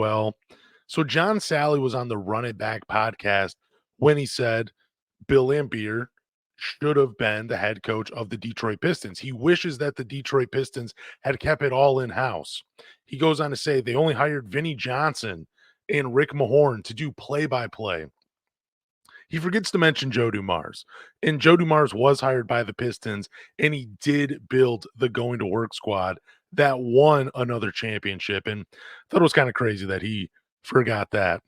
well. So John Salley was on the Run It Back podcast when he said Bill Laimbeer should have been the head coach of the Detroit Pistons. He wishes that the Detroit Pistons had kept it all in-house. He goes on to say they only hired Vinnie Johnson and Rick Mahorn to do play-by-play. He forgets to mention Joe Dumars. And Joe Dumars was hired by the Pistons, and he did build the going to work squad that won another championship. And I thought it was kind of crazy that he forgot that.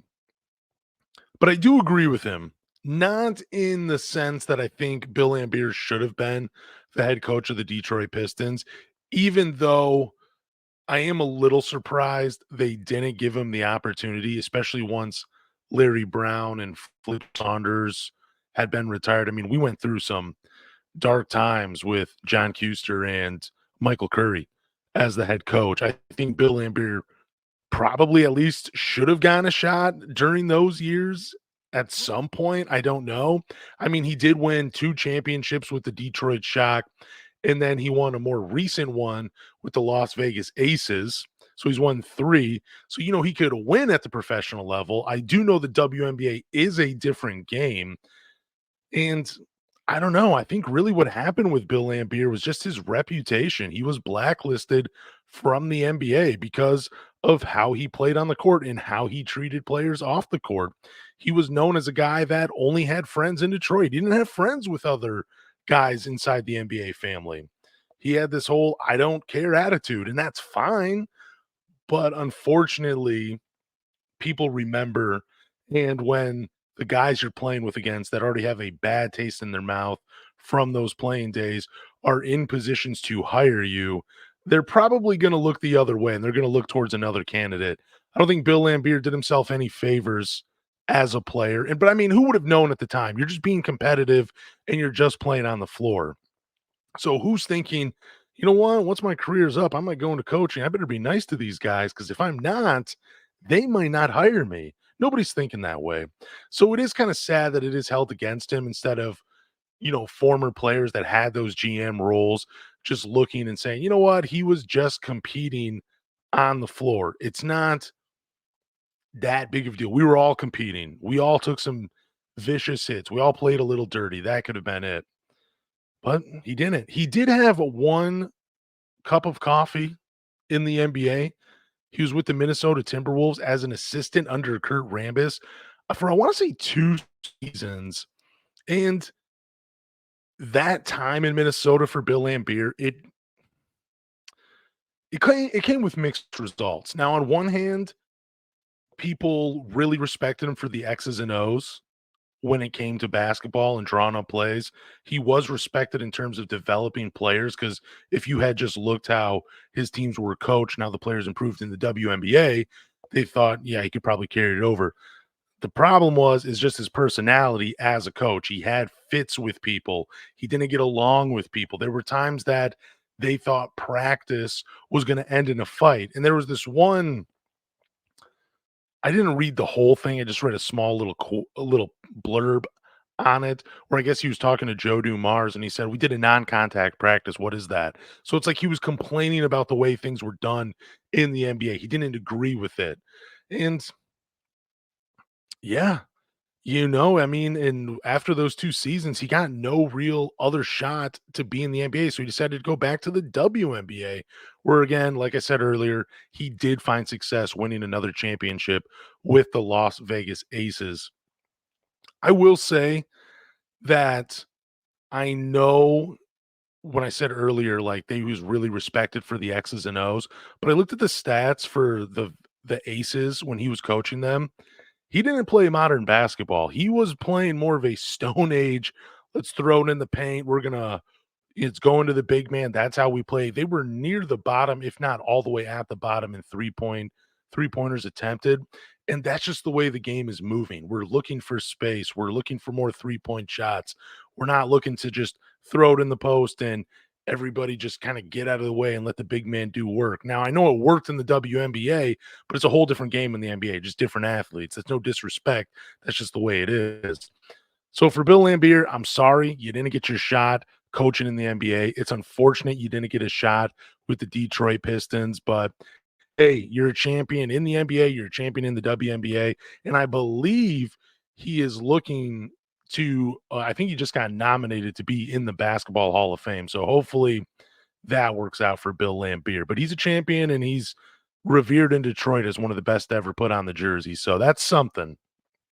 But I do agree with him, not in the sense that I think Bill Laimbeer should have been the head coach of the Detroit Pistons, even though I am a little surprised they didn't give him the opportunity, especially once Larry Brown and Flip Saunders had been retired. I mean, we went through some dark times with John Kuster and Michael Curry as the head coach. I think Bill Laimbeer probably at least should have gotten a shot during those years at some point. I don't know. I mean, he did win 2 championships with the Detroit Shock, and then he won a more recent one with the Las Vegas Aces. So he's won 3. So, he could win at the professional level. I do know the WNBA is a different game. And I don't know. I think really what happened with Bill Laimbeer was just his reputation. He was blacklisted from the NBA because of how he played on the court and how he treated players off the court. He was known as a guy that only had friends in Detroit. He didn't have friends with other guys inside the NBA family. He had this whole I don't care attitude, and that's fine. But unfortunately, people remember, and when the guys you're playing with against that already have a bad taste in their mouth from those playing days are in positions to hire you, they're probably going to look the other way and they're going to look towards another candidate. I don't think Bill Laimbeer did himself any favors as a player. But I mean, who would have known at the time? You're just being competitive and you're just playing on the floor. So who's thinking, you know what? Once my career's up, I might go into coaching. I better be nice to these guys because if I'm not, they might not hire me. Nobody's thinking that way. So it is kind of sad that it is held against him instead of, former players that had those GM roles just looking and saying, you know what? He was just competing on the floor. It's not that big of a deal. We were all competing. We all took some vicious hits. We all played a little dirty. That could have been it. But he didn't. He did have 1 cup of coffee in the NBA. He was with the Minnesota Timberwolves as an assistant under Kurt Rambis for, I want to say, 2 seasons. And that time in Minnesota for Bill Laimbeer, it came with mixed results. Now, on one hand, people really respected him for the X's and O's when it came to basketball and drawing up plays. He was respected in terms of developing players because if you had just looked how his teams were coached, now the players improved in the WNBA, they thought, yeah, he could probably carry it over. The problem is just his personality as a coach. He had fits with people. He didn't get along with people. There were times that they thought practice was going to end in a fight. And there was this one, I didn't read the whole thing. I just read a little blurb on it where I guess he was talking to Joe Dumars and he said, "We did a non-contact practice. What is that?" So it's like he was complaining about the way things were done in the NBA. He didn't agree with it. And yeah, I mean, and after those 2 seasons, he got no real other shot to be in the NBA, so he decided to go back to the WNBA, where again, like I said earlier, he did find success winning another championship with the Las Vegas Aces. I will say that I know when I said earlier, like, they was really respected for the X's and O's, but I looked at the stats for the Aces when he was coaching them. He didn't play modern basketball. He was playing more of a stone age, let's throw it in the paint. It's going to the big man. That's how we play. They were near the bottom, if not all the way at the bottom in three-pointers attempted. And that's just the way the game is moving. We're looking for space. We're looking for more three-point shots. We're not looking to just throw it in the post and everybody just kind of get out of the way and let the big man do work. Now, I know it worked in the WNBA, but it's a whole different game in the NBA, just different athletes. That's no disrespect. That's just the way it is. So for Bill Laimbeer, I'm sorry you didn't get your shot coaching in the NBA. It's unfortunate you didn't get a shot with the Detroit Pistons, but Hey, you're a champion in the NBA, you're a champion in the WNBA, and I believe he is looking to I think he just got nominated to be in the Basketball Hall of Fame, so hopefully that works out for Bill Laimbeer, but he's a champion and he's revered in Detroit as one of the best to ever put on the jersey, so that's something.